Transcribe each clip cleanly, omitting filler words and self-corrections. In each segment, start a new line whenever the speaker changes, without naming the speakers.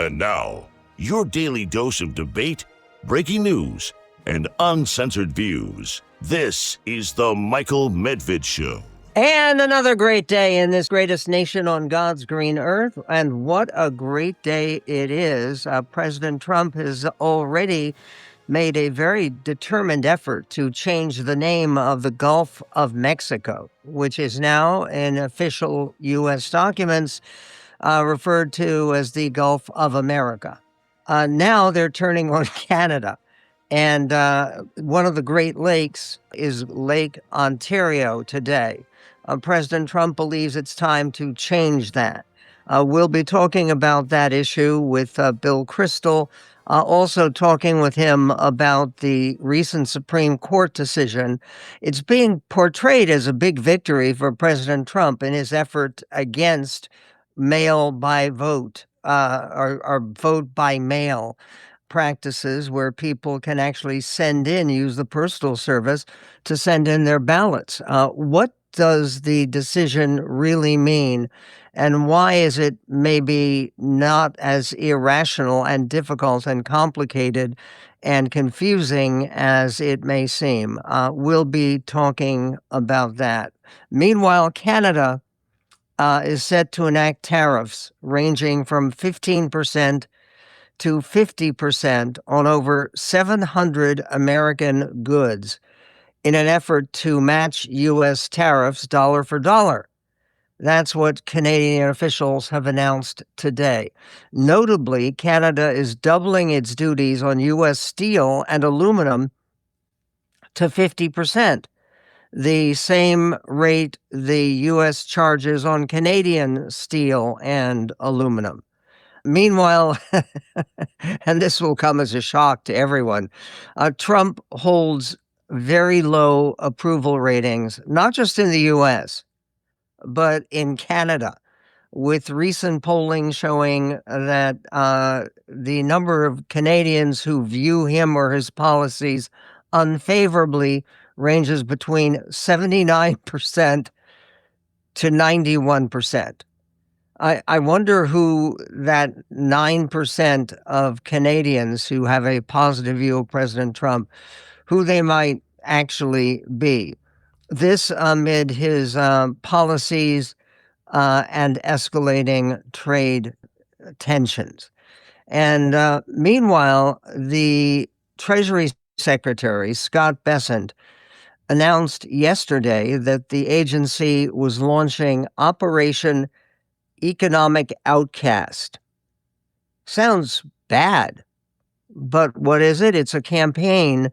And now, your daily dose of debate, breaking news, and uncensored views. This is the Michael Medved Show.
And another great day in this greatest nation on God's green earth. And what a great day it is. President Trump has already made a very determined effort to change the name of the Gulf of Mexico, which is now in official U.S. documents referred to as the Gulf of America. Now they're turning on Canada. And one of the Great Lakes is Lake Ontario today. President Trump believes it's time to change that. We'll be talking about that issue with Bill Kristol, also talking with him about the recent Supreme Court decision. It's being portrayed as a big victory for President Trump in his effort against mail by vote or vote by mail practices where people can actually use the postal service to send in their ballots. What does the decision really mean? And why is it maybe not as irrational and difficult and complicated and confusing as it may seem? We'll be talking about that. Meanwhile, Canada is set to enact tariffs ranging from 15% to 50% on over 700 American goods in an effort to match U.S. tariffs dollar for dollar. That's what Canadian officials have announced today. Notably, Canada is doubling its duties on U.S. steel and aluminum to 50%. The same rate the U.S. charges on Canadian steel and aluminum. Meanwhile, and this will come as a shock to everyone, Trump holds very low approval ratings, not just in the U.S., but in Canada, with recent polling showing that the number of Canadians who view him or his policies unfavorably ranges between 79% to 91%. I wonder who that 9% of Canadians who have a positive view of President Trump, who they might actually be. This amid his policies and escalating trade tensions. And meanwhile, the Treasury Secretary, Scott Bessent, announced yesterday that the agency was launching Operation Economic Outcast. Sounds bad, but what is it? It's a campaign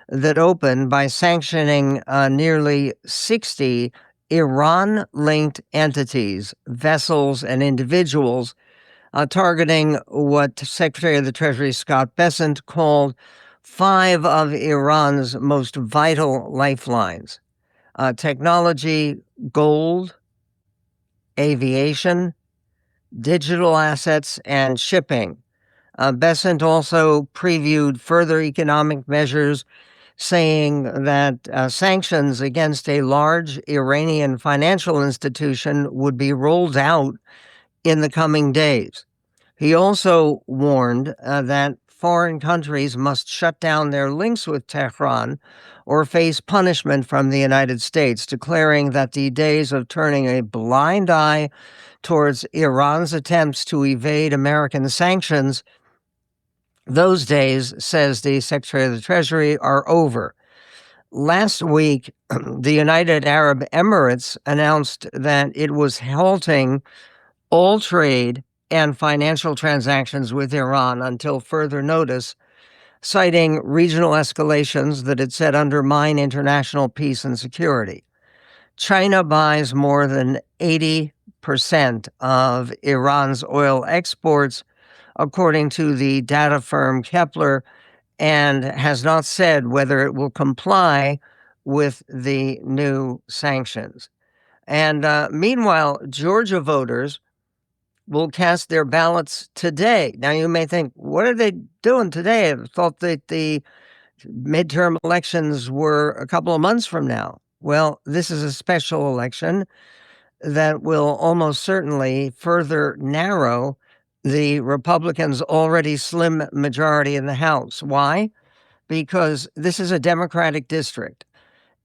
that opened by sanctioning nearly 60 Iran-linked entities, vessels, and individuals, targeting what Secretary of the Treasury Scott Bessent called 5 of Iran's most vital lifelines: technology, gold, aviation, digital assets, and shipping. Bessent also previewed further economic measures, saying that sanctions against a large Iranian financial institution would be rolled out in the coming days. He also warned that foreign countries must shut down their links with Tehran or face punishment from the United States, declaring that the days of turning a blind eye towards Iran's attempts to evade American sanctions, those days, says the Secretary of the Treasury, are over. Last week, the United Arab Emirates announced that it was halting all trade and financial transactions with Iran until further notice, citing regional escalations that it said undermine international peace and security. China buys more than 80% of Iran's oil exports, according to the data firm Kepler, and has not said whether it will comply with the new sanctions. And meanwhile, Georgia voters will cast their ballots today. Now, you may think, what are they doing today? I thought that the midterm elections were a couple of months from now. Well, this is a special election that will almost certainly further narrow the Republicans already slim majority in the House. Why? Because this is a Democratic district,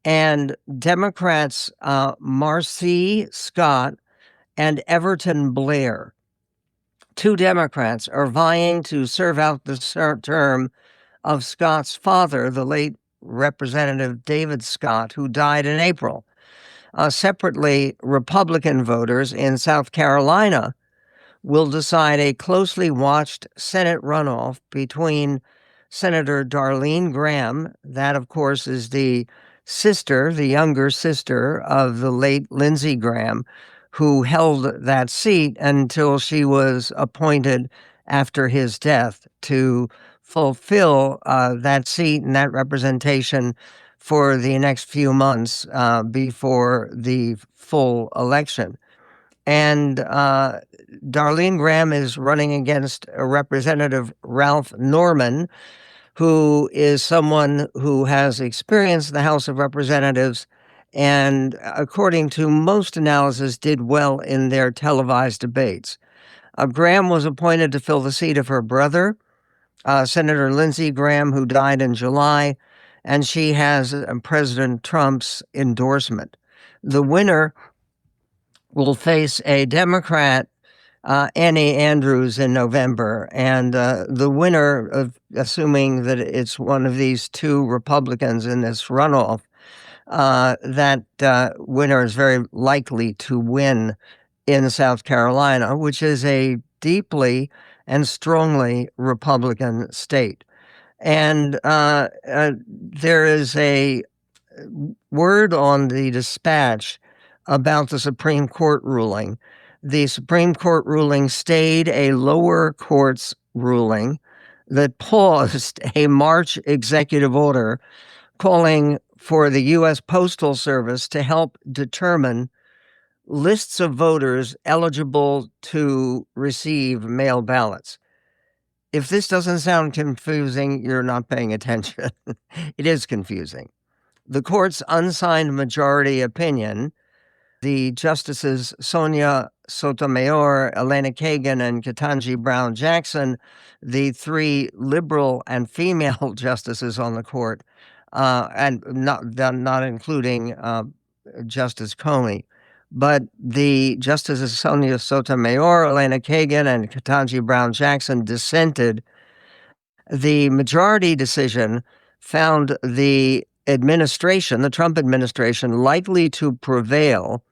and Democrats Marcy Scott and Everton Blair, two Democrats, are vying to serve out the term of Scott's father, the late Representative David Scott, who died in April. Separately, Republican voters in South Carolina will decide a closely watched Senate runoff between Senator Darlene Graham, that of course is the younger sister of the late Lindsey Graham, who held that seat until she was appointed after his death to fulfill that seat and that representation for the next few months before the full election. And Darlene Graham is running against Representative Ralph Norman, who is someone who has experienced the House of Representatives and, according to most analysis, did well in their televised debates. Graham was appointed to fill the seat of her brother, Senator Lindsey Graham, who died in July, and she has President Trump's endorsement. The winner will face a Democrat, Annie Andrews, in November. And the winner, of assuming that it's one of these two Republicans in this runoff, that winner is very likely to win in South Carolina, which is a deeply and strongly Republican state. And there is a word on the dispatch about the Supreme Court ruling. The Supreme Court ruling stayed a lower court's ruling that paused a March executive order calling for the U.S. Postal Service to help determine lists of voters eligible to receive mail ballots. If this doesn't sound confusing, you're not paying attention. It is confusing. The court's unsigned majority opinion, the Justices Sonia Sotomayor, Elena Kagan, and Ketanji Brown Jackson, the three liberal and female justices on the court, and not including Justice Comey, but the Justices Sonia Sotomayor, Elena Kagan, and Ketanji Brown Jackson dissented. The majority decision found the Trump administration, likely to prevail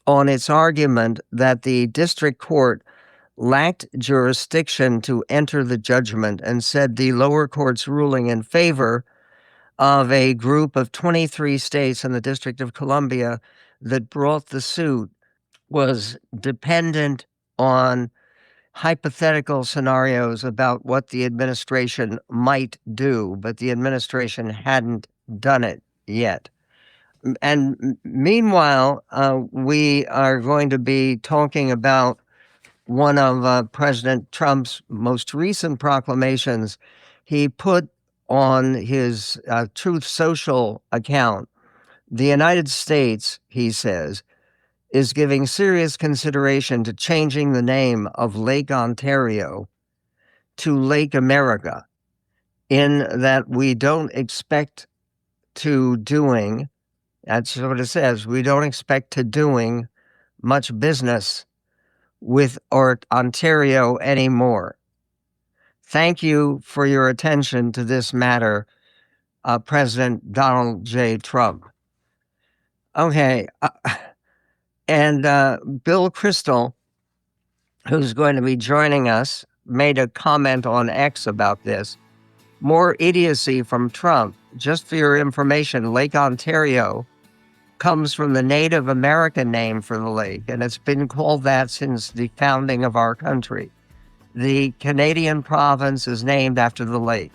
on its argument that the district court lacked jurisdiction to enter the judgment, and said the lower court's ruling in favor of a group of 23 states and the District of Columbia that brought the suit was dependent on hypothetical scenarios about what the administration might do, but the administration hadn't done it yet. And meanwhile, we are going to be talking about one of President Trump's most recent proclamations. He put on his Truth Social account, the United States, he says, is giving serious consideration to changing the name of Lake Ontario to Lake America, in that we don't expect to doing, that's what it says, we don't expect to doing much business with Ontario anymore. Thank you for your attention to this matter, President Donald J. Trump. Okay, and Bill Kristol, who's going to be joining us, made a comment on X about this. More idiocy from Trump. Just for your information, Lake Ontario comes from the Native American name for the lake, and it's been called that since the founding of our country. The Canadian province is named after the lake.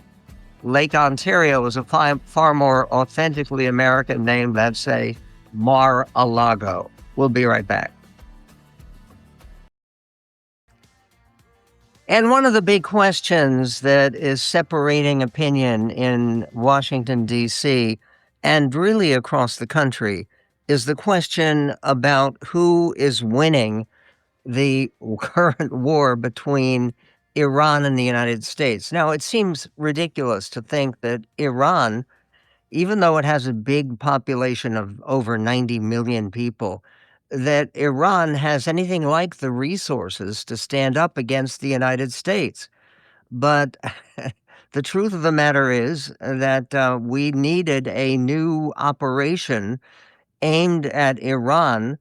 Lake Ontario is a far more authentically American name than, say, Mar-a-Lago. We'll be right back. And one of the big questions that is separating opinion in Washington, D.C., and really across the country, is the question about who is winning the current war between Iran and the United States. Now, it seems ridiculous to think that Iran, even though it has a big population of over 90 million people, that Iran has anything like the resources to stand up against the United States. But the truth of the matter is that we needed a new operation aimed at Iran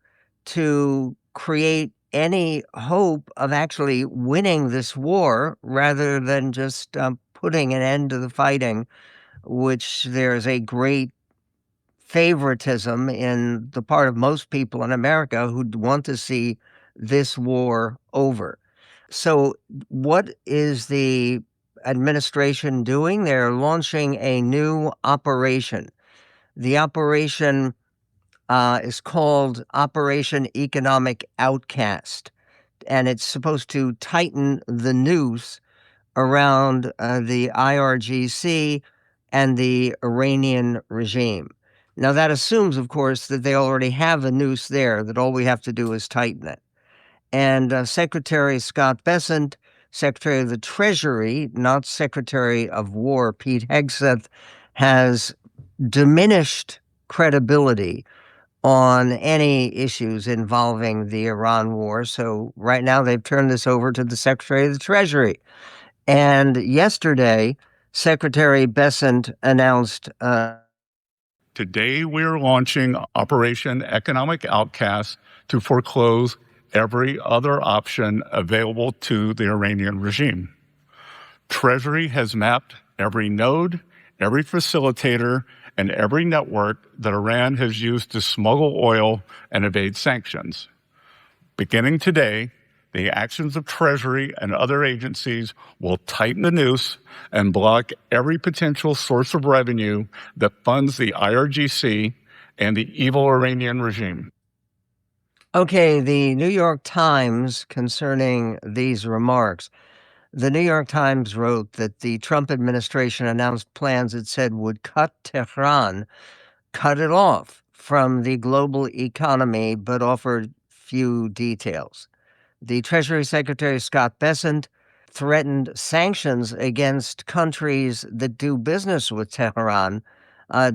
to create any hope of actually winning this war rather than just putting an end to the fighting, which there's a great favoritism in the part of most people in America who want to see this war over. So, what is the administration doing? They're launching a new operation. The operation is called Operation Economic Outcast, and it's supposed to tighten the noose around the IRGC and the Iranian regime. Now, that assumes, of course, that they already have a noose there, that all we have to do is tighten it. And Secretary Scott Bessent, Secretary of the Treasury, not Secretary of War, Pete Hegseth, has diminished credibility on any issues involving the Iran war. So right now they've turned this over to the Secretary of the Treasury. And yesterday, Secretary Bessent announced
Today, we are launching Operation Economic Outcast to foreclose every other option available to the Iranian regime. Treasury has mapped every node, every facilitator, and every network that Iran has used to smuggle oil and evade sanctions. Beginning today, the actions of Treasury and other agencies will tighten the noose and block every potential source of revenue that funds the IRGC and the evil Iranian regime.
Okay, the New York Times concerning these remarks. The New York Times wrote that the Trump administration announced plans it said would cut Tehran, cut it off from the global economy, but offered few details. The Treasury Secretary Scott Bessent threatened sanctions against countries that do business with Tehran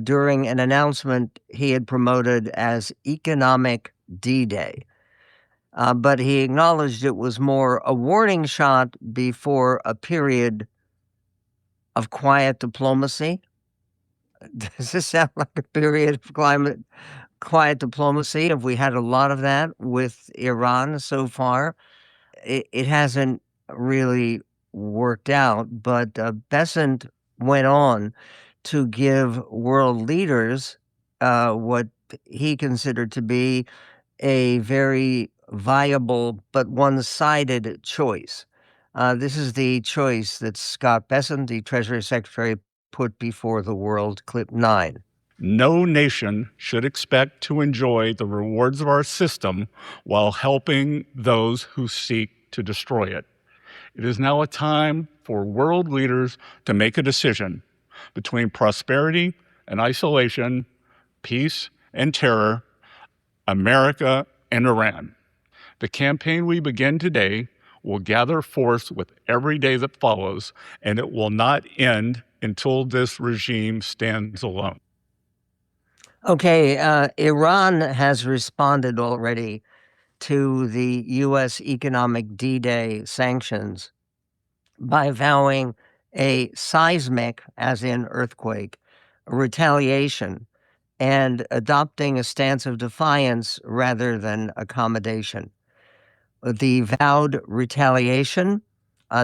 during an announcement he had promoted as Economic D-Day. But he acknowledged it was more a warning shot before a period of quiet diplomacy. Does this sound like a period of quiet diplomacy? Have we had a lot of that with Iran so far? It hasn't really worked out, but Bessent went on to give world leaders what he considered to be a very viable but one-sided choice. This is the choice that Scott Bessent, the Treasury Secretary, put before the world. Clip 9.
No nation should expect to enjoy the rewards of our system while helping those who seek to destroy it. It is now a time for world leaders to make a decision between prosperity and isolation, peace and terror, America and Iran. The campaign we begin today will gather force with every day that follows, and it will not end until this regime stands alone.
Okay, Iran has responded already to the U.S. Economic D-Day sanctions by vowing a seismic, as in earthquake, retaliation and adopting a stance of defiance rather than accommodation. The vowed retaliation,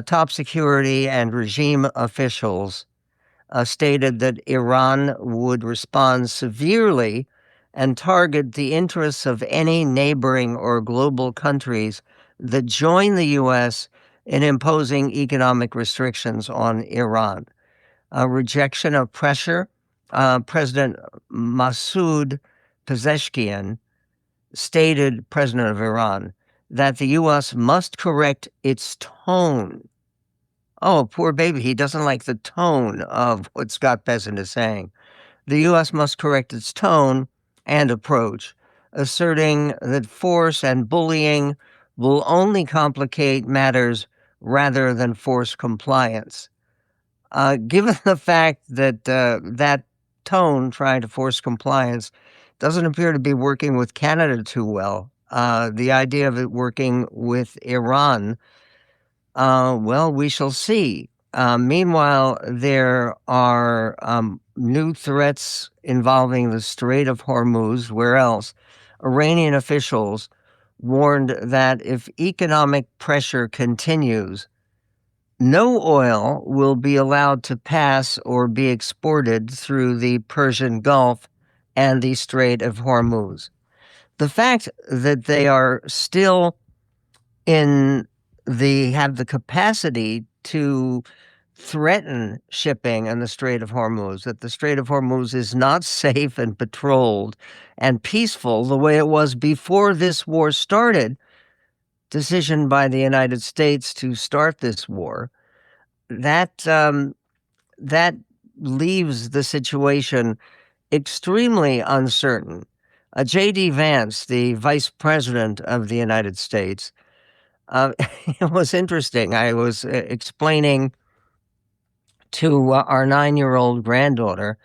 top security and regime officials stated that Iran would respond severely and target the interests of any neighboring or global countries that join the U.S. in imposing economic restrictions on Iran. A rejection of pressure, President Masoud Pezeshkian stated, President of Iran, that the U.S. must correct its tone. Oh, poor baby, he doesn't like the tone of what Scott Bessent is saying. The U.S. must correct its tone and approach, asserting that force and bullying will only complicate matters rather than force compliance. Given the fact that that tone, trying to force compliance, doesn't appear to be working with Canada too well, the idea of it working with Iran, well, we shall see. Meanwhile, there are new threats involving the Strait of Hormuz. Where else? Iranian officials warned that if economic pressure continues, no oil will be allowed to pass or be exported through the Persian Gulf and the Strait of Hormuz. The fact that they are still have the capacity to threaten shipping in the Strait of Hormuz, that the Strait of Hormuz is not safe and patrolled and peaceful the way it was before this war started, decision by the United States to start this war, that leaves the situation extremely uncertain. J.D. Vance, the Vice President of the United States, it was interesting. I was explaining to our 9-year-old granddaughter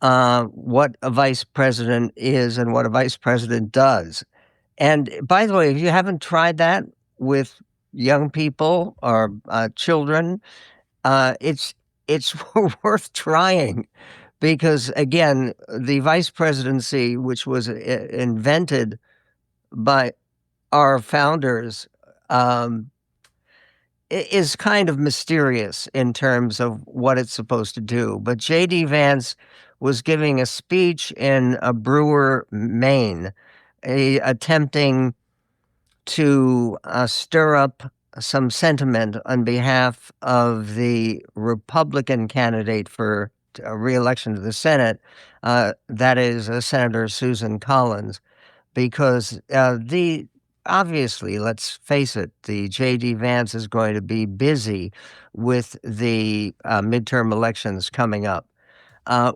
what a vice president is and what a vice president does. And by the way, if you haven't tried that with young people or children, it's worth trying because, again, the vice presidency, which was invented by our founders, is kind of mysterious in terms of what it's supposed to do. But J.D. Vance was giving a speech in Brewer, Maine, attempting to stir up some sentiment on behalf of the Republican candidate for re-election to the Senate, that is Senator Susan Collins, because obviously, let's face it, the J.D. Vance is going to be busy with the midterm elections coming up.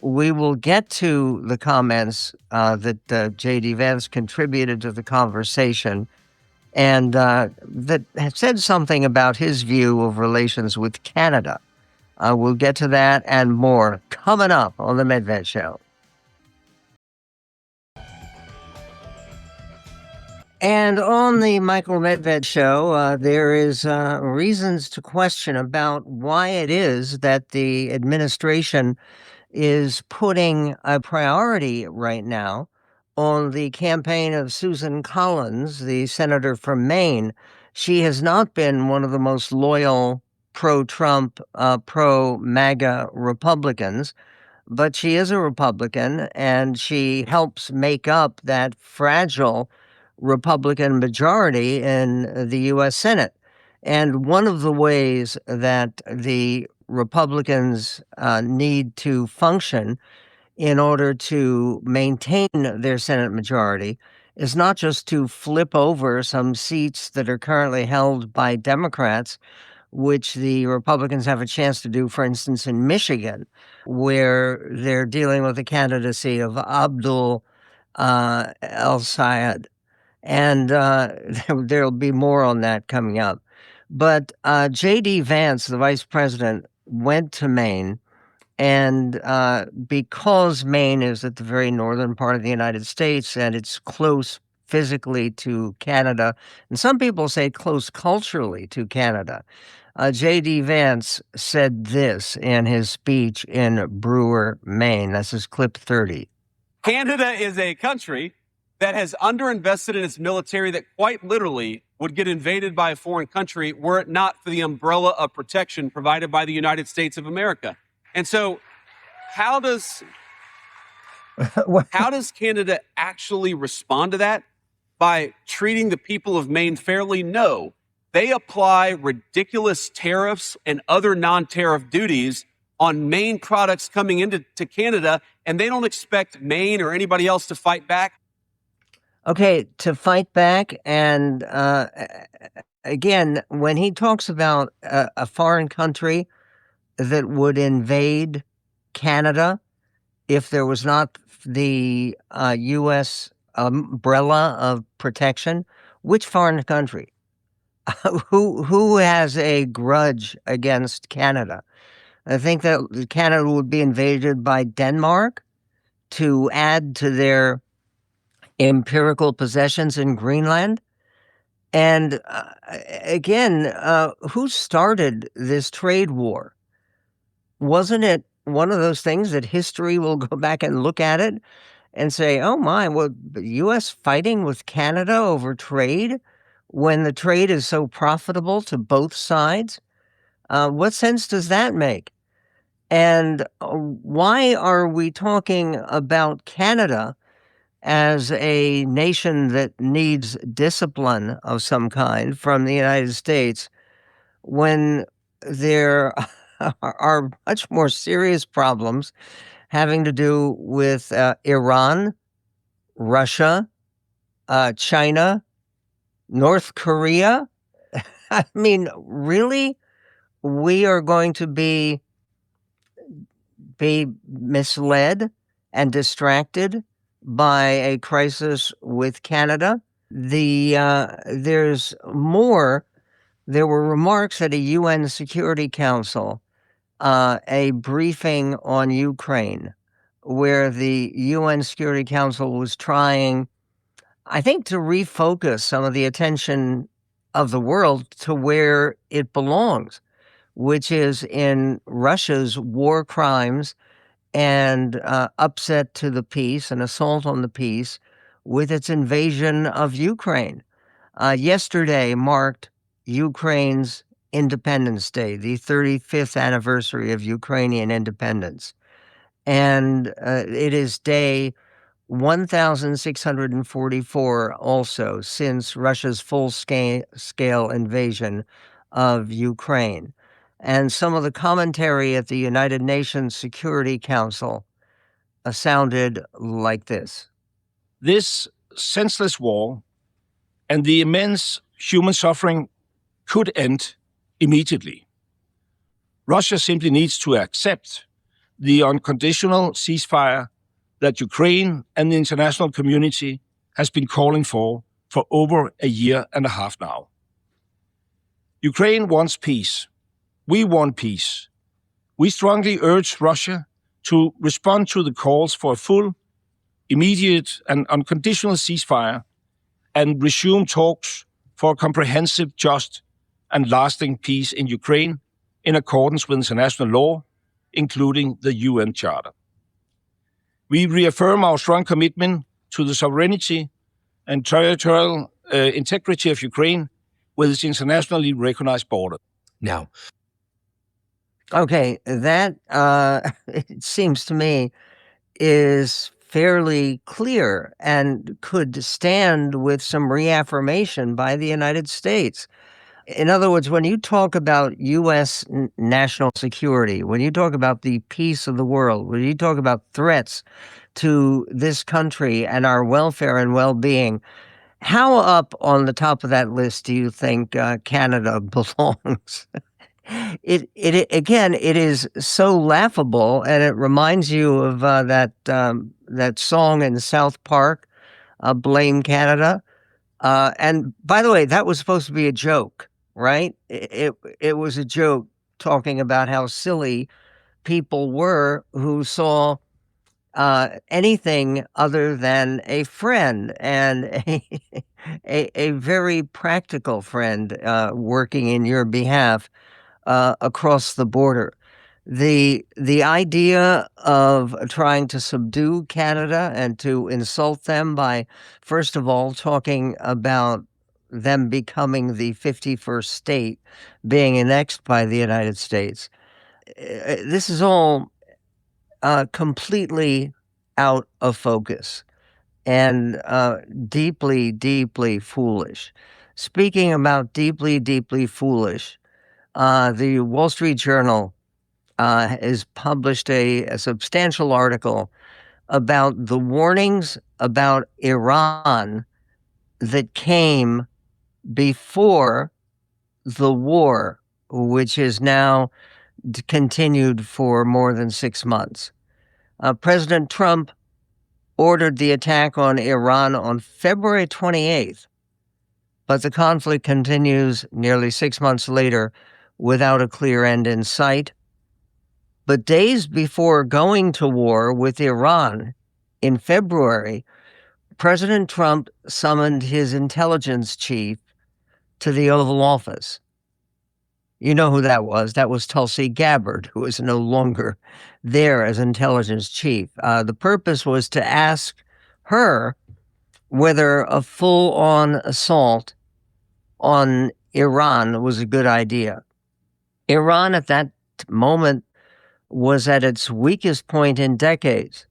We will get to the comments that J.D. Vance contributed to the conversation and that said something about his view of relations with Canada. We'll get to that and more coming up on The Medved Show. And on the Michael Medved Show, there is reasons to question about why it is that the administration is putting a priority right now on the campaign of Susan Collins, the senator from Maine. She has not been one of the most loyal pro-Trump, pro-MAGA Republicans, but she is a Republican, and she helps make up that fragile Republican majority in the U.S. Senate. And one of the ways that the Republicans need to function in order to maintain their Senate majority is not just to flip over some seats that are currently held by Democrats, which the Republicans have a chance to do, for instance, in Michigan, where they're dealing with the candidacy of Abdul El-Sayed. And there'll be more on that coming up. But J.D. Vance, the vice president, went to Maine. And because Maine is at the very northern part of the United States and it's close physically to Canada, and some people say close culturally to Canada, J.D. Vance said this in his speech in Brewer, Maine. This is clip 30.
Canada is a country that has underinvested in its military that quite literally would get invaded by a foreign country were it not for the umbrella of protection provided by the United States of America. And so how does Canada actually respond to that? By treating the people of Maine fairly? No. They apply ridiculous tariffs and other non-tariff duties on Maine products coming into Canada, and they don't expect Maine or anybody else to fight back.
Okay, to fight back. And again, when he talks about a foreign country that would invade Canada if there was not the U.S. umbrella of protection, which foreign country? who has a grudge against Canada? I think that Canada would be invaded by Denmark to add to their empirical possessions in Greenland. And again, who started this trade war? Wasn't it one of those things that history will go back and look at it and say, oh my, well, the U.S. fighting with Canada over trade when the trade is so profitable to both sides? What sense does that make? And why are we talking about Canada as a nation that needs discipline of some kind from the United States when there are much more serious problems having to do with Iran, Russia, China, North Korea? I mean, really? We are going to be misled and distracted by a crisis with Canada? There's more. There were remarks at a UN Security Council, a briefing on Ukraine, where the UN Security Council was trying, I think, to refocus some of the attention of the world to where it belongs, which is in Russia's war crimes and upset to the peace and assault on the peace with its invasion of Ukraine. Yesterday marked Ukraine's Independence Day, the 35th anniversary of Ukrainian independence. And it is day 1644 also since Russia's full-scale invasion of Ukraine. And some of the commentary at the United Nations Security Council sounded like this.
This senseless war and the immense human suffering could end immediately. Russia simply needs to accept the unconditional ceasefire that Ukraine and the international community has been calling for over a year and a half now. Ukraine wants peace. We want peace. We strongly urge Russia to respond to the calls for a full, immediate and unconditional ceasefire and resume talks for a comprehensive, just and lasting peace in Ukraine in accordance with international law, including the UN Charter. We reaffirm our strong commitment to the sovereignty and territorial integrity of Ukraine with its internationally recognized border.
Now,
okay, that, it seems to me, is fairly clear and could stand with some reaffirmation by the United States. In other words, when you talk about U.S. national security, when you talk about the peace of the world, when you talk about threats to this country and our welfare and well-being, how up on the top of that list do you think Canada belongs? It again, it is so laughable, and it reminds you of that song in South Park, "Blame Canada." And by the way, that was supposed to be a joke, right? It was a joke talking about how silly people were who saw anything other than a friend and a very practical friend working in your behalf across the border. The idea of trying to subdue Canada and to insult them by, first of all, talking about them becoming the 51st state, being annexed by the United States. This is all completely out of focus and deeply, deeply foolish. Speaking about deeply, deeply foolish, the Wall Street Journal has published a substantial article about the warnings about Iran that came before the war, which is now continued for more than 6 months. President Trump ordered the attack on Iran on February 28th. But the conflict continues nearly 6 months later without a clear end in sight. But days before going to war with Iran in February, President Trump summoned his intelligence chief to the Oval Office. You know who that was. That was Tulsi Gabbard, who is no longer there as intelligence chief. The purpose was to ask her whether a full-on assault on Iran was a good idea. Iran at that moment was at its weakest point in decades.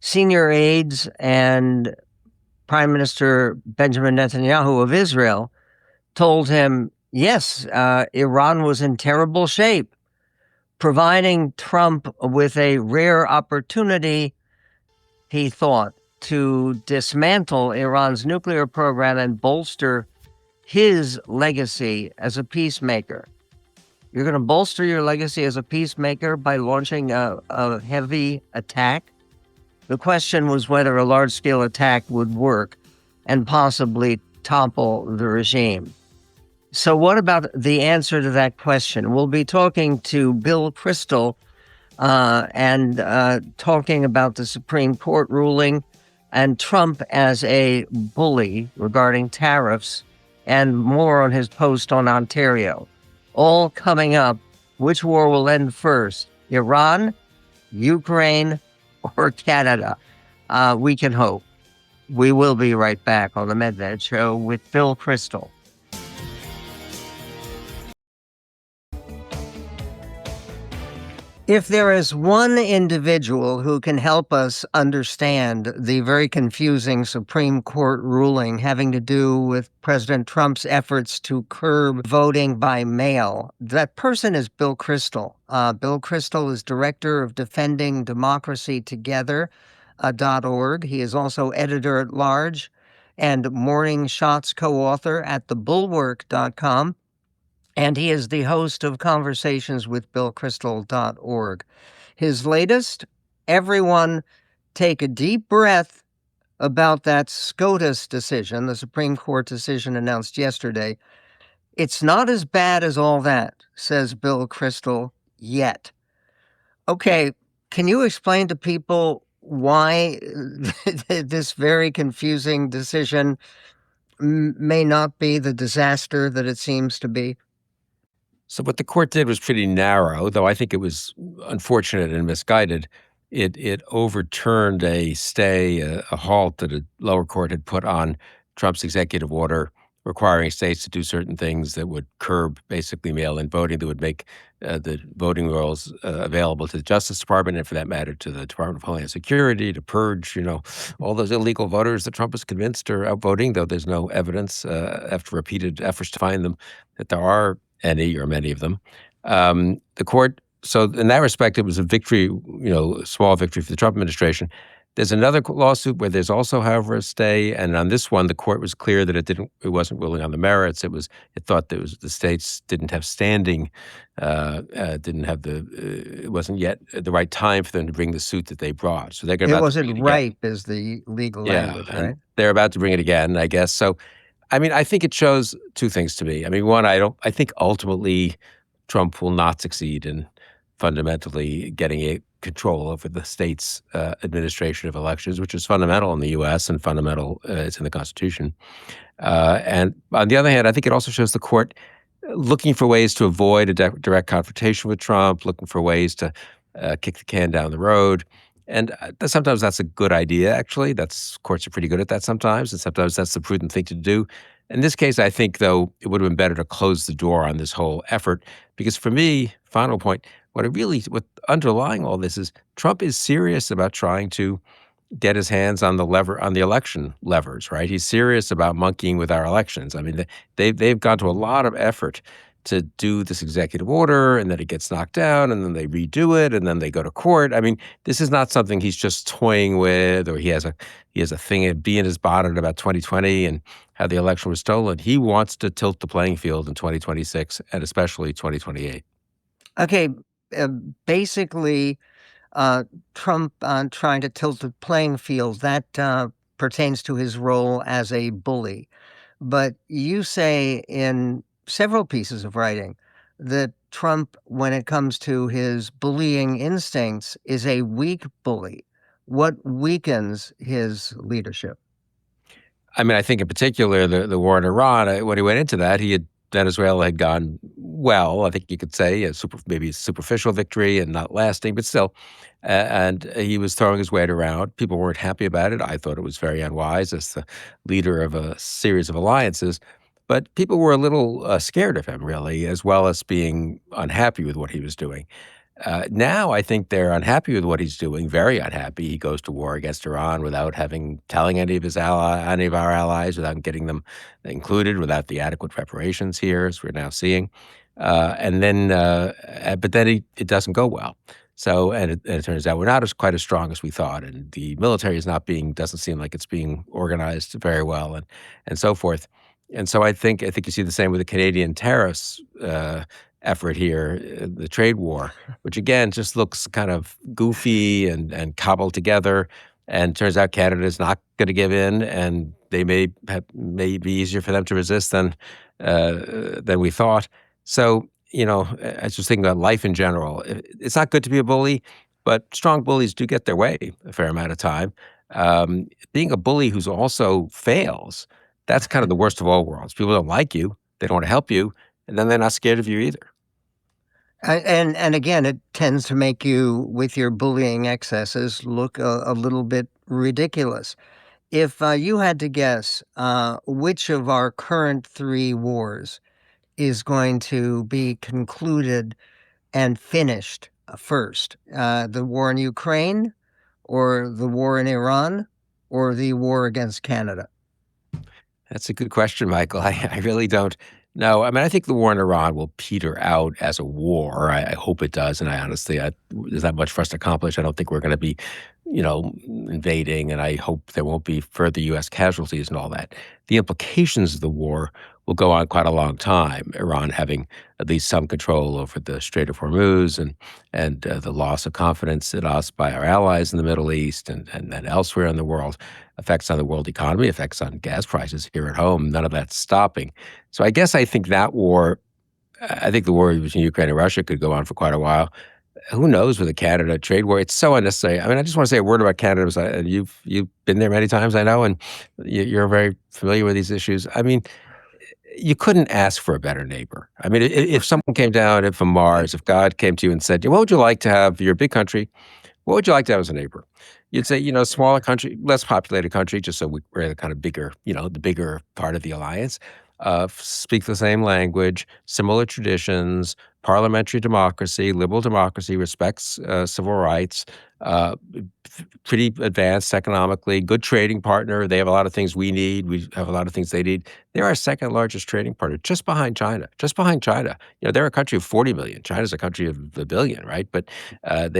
Senior aides and Prime Minister Benjamin Netanyahu of Israel told him, yes, Iran was in terrible shape, providing Trump with a rare opportunity, he thought, to dismantle Iran's nuclear program and bolster his legacy as a peacemaker. You're going to bolster your legacy as a peacemaker by launching a heavy attack? The question was whether a large-scale attack would work and possibly topple the regime. So what about the answer to that question? We'll be talking to Bill Kristol and talking about the Supreme Court ruling and Trump as a bully regarding tariffs and more on his post on Ontario. All coming up. Which war will end first? Iran, Ukraine, or Canada? We can hope. We will be right back on the MedVed Show with Bill Kristol. If there is one individual who can help us understand the very confusing Supreme Court ruling having to do with President Trump's efforts to curb voting by mail, that person is Bill Kristol. Bill Kristol is director of Defending Democracy Together. .org. He is also editor-at-large and Morning Shots co-author at thebulwark.com. And he is the host of Conversations with BillKristol.org. His latest, everyone take a deep breath about that SCOTUS decision, the Supreme Court decision announced yesterday. It's not as bad as all that, says Bill Kristol, yet. Okay, can you explain to people why this very confusing decision may not be the disaster that it seems to be?
So what the court did was pretty narrow, though I think it was unfortunate and misguided. It overturned a stay, a halt that a lower court had put on Trump's executive order requiring states to do certain things that would curb basically mail-in voting, that would make the voting rolls available to the Justice Department and, for that matter, to the Department of Homeland Security to purge, all those illegal voters that Trump was convinced are out voting, though there's no evidence after repeated efforts to find them that there are any or many of them. The court, so in that respect, it was a victory, a small victory for the Trump administration. There's another lawsuit where there's also, however, a stay, and on this one, the court was clear that it wasn't ruling on the merits. It thought that the states didn't have standing, it wasn't yet the right time for them to bring the suit that they brought. So they're going to.
It wasn't ripe, is the legal language, right?
And they're about to bring it again, I guess. So, I think it shows two things to me. One, I think ultimately Trump will not succeed in fundamentally getting control over the state's administration of elections, which is fundamental in the U.S. and fundamental, it's in the Constitution. And on the other hand, I think it also shows the court looking for ways to avoid a direct confrontation with Trump, looking for ways to kick the can down the road. And sometimes that's a good idea, actually. Courts are pretty good at that sometimes, and sometimes that's the prudent thing to do. In this case, I think, though, it would have been better to close the door on this whole effort, because for me, final point, what underlying all this is Trump is serious about trying to get his hands on the election levers, right? He's serious about monkeying with our elections. They've gone to a lot of effort to do this executive order, and then it gets knocked down, and then they redo it, and then they go to court. This is not something he's just toying with, or he has a thing, a bee in his bonnet about 2020 and how the election was stolen. He wants to tilt the playing field in 2026 and especially 2028.
Okay, basically, Trump trying to tilt the playing field, that pertains to his role as a bully. but you say in several pieces of writing that Trump, when it comes to his bullying instincts, is a weak bully. What weakens his leadership?
I mean, I think in particular the war in Iran. When he went into that, Venezuela had gone well. I think you could say maybe a superficial victory and not lasting, but still. And he was throwing his weight around. People weren't happy about it. I thought it was very unwise as the leader of a series of alliances. But people were a little scared of him, really, as well as being unhappy with what he was doing. Now I think they're unhappy with what he's doing, very unhappy. He goes to war against Iran without telling any of our allies, without getting them included, without the adequate preparations here, as we're now seeing. But then it doesn't go well. So, and it turns out we're not quite as strong as we thought, and the military doesn't seem like it's being organized very well, and so forth. And so I think you see the same with the Canadian tariffs effort here, the trade war, which again just looks kind of goofy and cobbled together. And turns out Canada is not going to give in, and they may be easier for them to resist than we thought. So I was just thinking about life in general. It's not good to be a bully, but strong bullies do get their way a fair amount of time. Being a bully who's also fails, that's kind of the worst of all worlds. People don't like you, they don't want to help you, and then they're not scared of you either.
And again, it tends to make you, with your bullying excesses, look a little bit ridiculous. If you had to guess which of our current three wars is going to be concluded and finished first, the war in Ukraine, or the war in Iran, or the war against Canada?
That's a good question, Michael. I really don't know. I mean, I think the war in Iran will peter out as a war. I hope it does. And there's not much for us to accomplish. I don't think we're going to be, invading. And I hope there won't be further U.S. casualties and all that. The implications of the war will go on quite a long time. Iran having at least some control over the Strait of Hormuz and the loss of confidence in us by our allies in the Middle East and then elsewhere in the world, effects on the world economy, effects on gas prices here at home. None of that's stopping. So I guess I think the war between Ukraine and Russia could go on for quite a while. Who knows with the Canada trade war? It's so unnecessary. I mean, I just want to say a word about Canada. You've been there many times, I know, and you're very familiar with these issues. I mean, you couldn't ask for a better neighbor. I mean, if someone came down from Mars, if God came to you and said, what would you like to have? You're a big country. What would you like to have as a neighbor? You'd say, smaller country, less populated country, just so we're the kind of bigger, the bigger part of the alliance. Speak the same language, similar traditions, parliamentary democracy, liberal democracy, respects civil rights, pretty advanced economically, good trading partner. They have a lot of things we need. We have a lot of things they need. They're our second largest trading partner, just behind China. Just behind China. They're a country of 40 million. China's a country of a billion, right? But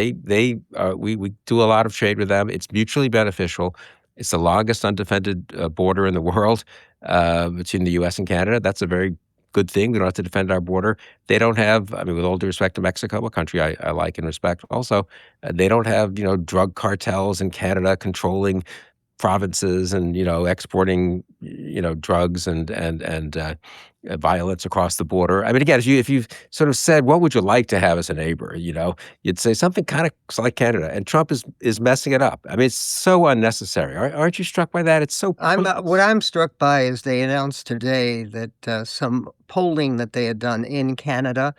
we do a lot of trade with them. It's mutually beneficial. It's the longest undefended border in the world between the U.S. and Canada. That's a very good thing. We don't have to defend our border. They don't have, with all due respect to Mexico, a country I like and respect also, they don't have, drug cartels in Canada controlling provinces and, exporting, drugs and violence across the border. I mean, again, if you sort of said, what would you like to have as a neighbor? You'd say something kind of like Canada. And Trump is messing it up. I mean, it's so unnecessary. Aren't you struck by that? It's so
what I'm struck by is they announced today that some polling that they had done in Canada,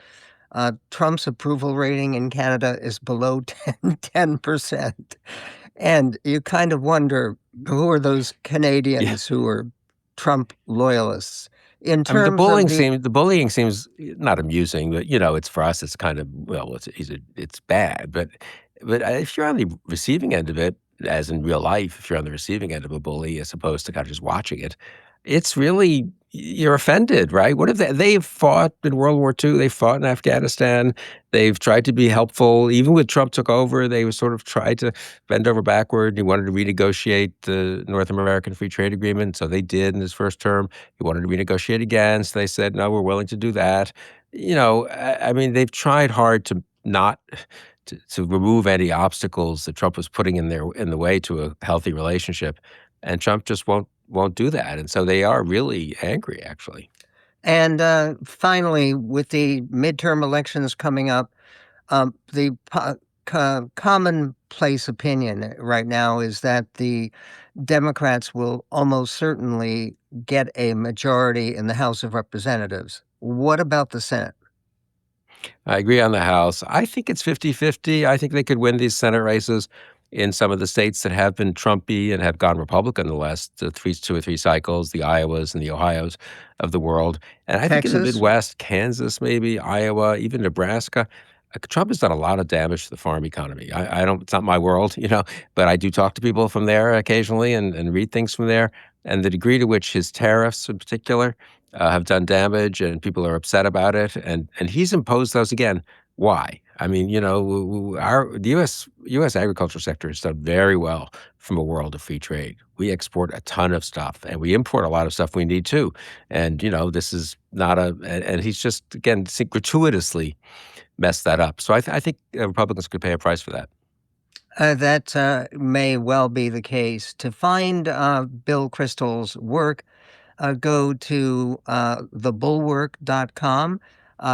Trump's approval rating in Canada is below 10%. And you kind of wonder, who are those Canadians who are Trump loyalists? In terms
the bullying seems not amusing, but it's for us. It's kind of it's bad. But if you're on the receiving end of it, as in real life, if you're on the receiving end of a bully, as opposed to kind of just watching it, it's really, you're offended, right? What if they've fought in World War II? They fought in Afghanistan. They've tried to be helpful. Even when Trump took over, they sort of tried to bend over backward. He wanted to renegotiate the North American Free Trade Agreement. So they did in his first term. He wanted to renegotiate again. So they said, no, we're willing to do that. They've tried hard to not to remove any obstacles that Trump was putting in the way to a healthy relationship. And Trump just won't won't do that. And so they are really angry, actually.
And finally, with the midterm elections coming up, the commonplace opinion right now is that the Democrats will almost certainly get a majority in the House of Representatives. What about the Senate?
I agree on the House. I think it's 50-50. I think they could win these Senate races in some of the states that have been Trumpy and have gone Republican the last two or three cycles, the Iowas and the Ohio's of the world. And I think in the
Texas?
Midwest, Kansas, maybe, Iowa, even Nebraska, Trump has done a lot of damage to the farm economy. I don't, it's not my world, but I do talk to people from there occasionally and read things from there. And the degree to which his tariffs in particular have done damage and people are upset about it. And he's imposed those again. Why? I mean, the U.S. agriculture sector has done very well from a world of free trade. We export a ton of stuff, and we import a lot of stuff we need too. And this is not and he's just again gratuitously messed that up. So I think Republicans could pay a price for that.
That may well be the case. To find Bill Kristol's work, go to thebulwark.com.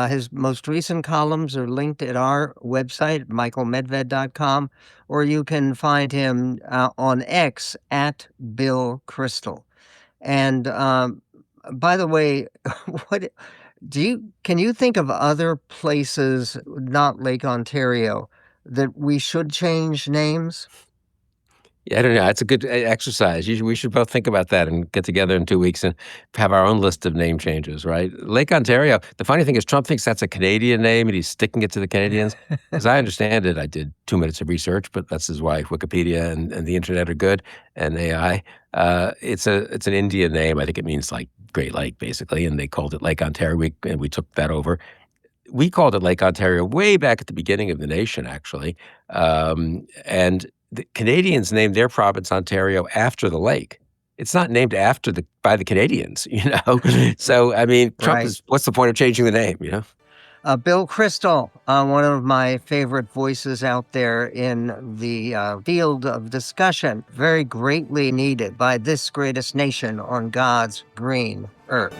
His most recent columns are linked at our website, michaelmedved.com, or you can find him on X at Bill Kristol. And by the way, what can you think of other places, not Lake Ontario, that we should change names?
Yeah, I don't know. It's a good exercise. We should both think about that and get together in 2 weeks and have our own list of name changes, right? Lake Ontario, the funny thing is Trump thinks that's a Canadian name and he's sticking it to the Canadians. As I understand it, I did 2 minutes of research, but this is why Wikipedia and the internet are good, and AI. It's an Indian name. I think it means like Great Lake, basically, and they called it Lake Ontario, and we took that over. We called it Lake Ontario way back at the beginning of the nation, actually. And the Canadians named their province Ontario after the lake. It's not named by the Canadians, So, I mean, Trump
Right.
what's the point of changing the name,
Bill Kristol, one of my favorite voices out there in the field of discussion, very greatly needed by this greatest nation on God's green earth.